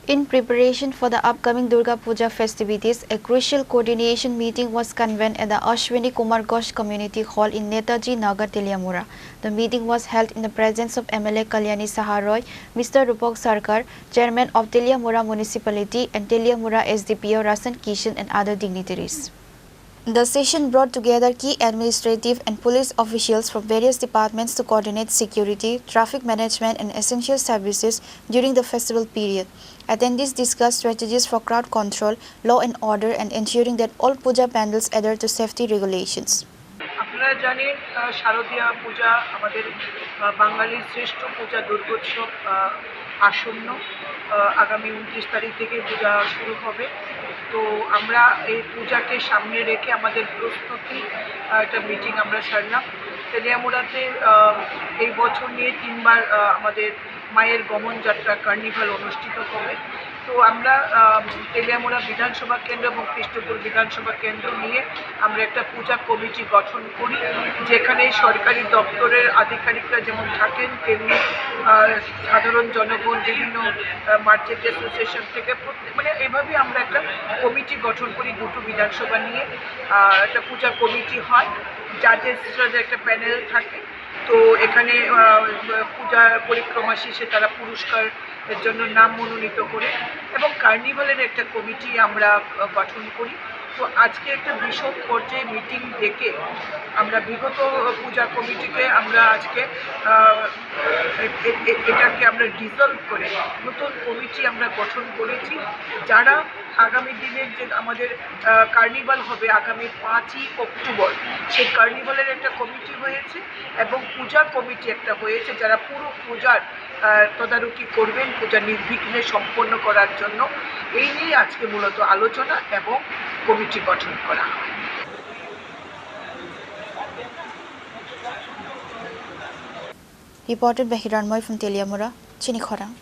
In preparation for the upcoming Durga Puja festivities, a crucial coordination meeting was convened at the Ashwini Kumar Ghosh Community Hall in Netajinagar, Teliamura. The meeting was held in the presence of MLA Kalyani Saha Roy, Mr. Rupak Sarkar, Chairman of Teliamura Municipality, and Teliamura SDPO Rasan, Kishan, and other dignitaries. The session brought together key administrative and police officials from various departments to coordinate security, traffic management and essential services during the festival period. Attendees discussed strategies for crowd control, law and order and ensuring that all puja pandals adhere to safety regulations. আপনারা জানেন শারদীয়া পূজা আমাদের বাঙালির শ্রেষ্ঠ পূজা দুর্গোৎসব আসন্ন আগামী 29 তারিখ থেকে পূজা শুরু হবে। তো আমরা এই পূজাকে সামনে রেখে আমাদের প্রস্তুতি একটা মিটিং আমরা সারলাম। তেলিয়ামুড়াতে এই বছর নিয়ে 3বার আমাদের মায়ের গমন যাত্রা কার্নিভাল অনুষ্ঠিত হবে। তো আমরা তেলিয়ামুড়া বিধানসভা কেন্দ্র এবং কৃষ্ণপুর বিধানসভা কেন্দ্র নিয়ে আমরা একটা পূজা কমিটি গঠন করি, যেখানে সরকারি দপ্তরের আধিকারিকরা যেমন থাকেন তেমনি সাধারণ জনগণ বিভিন্ন মার্চেন্ট অ্যাসোসিয়েশন থেকে মানে এভাবেই আমরা একটা কমিটি গঠন করি। দুটো বিধানসভা নিয়ে একটা পূজা কমিটি হয়, জাজেসদের একটা প্যানেল থাকে। তো এখানে পূজা পরিক্রমা শেষে তারা পুরস্কারের জন্য নাম মনোনীত করে এবং কার্নিভালের একটা কমিটি আমরা গঠন করি। তো আজকে একটা বিশদ পর্যায়ে মিটিং ডেকে আমরা বিগত পূজা কমিটিকে আমরা আজকে এটাকে আমরা ডিসলভ করে নতুন কমিটি আমরা গঠন করেছি, যারা আগামী দিনের যে আমাদের কার্নিভাল হবে আগামী 5ই অক্টোবর, সেই কার্নিভালের একটা কমিটি হয়েছে এবং পূজা কমিটি একটা হয়েছে, যারা পুরো পূজার তদারকি করবেন পূজা নির্বিঘ্নে সম্পন্ন করার জন্য। এই নিয়ে আজকে মূলত আলোচনা এবং কমিটি গঠন করা হয়। Reported by Hiranmoy from Teliamura, Chini, Khorang.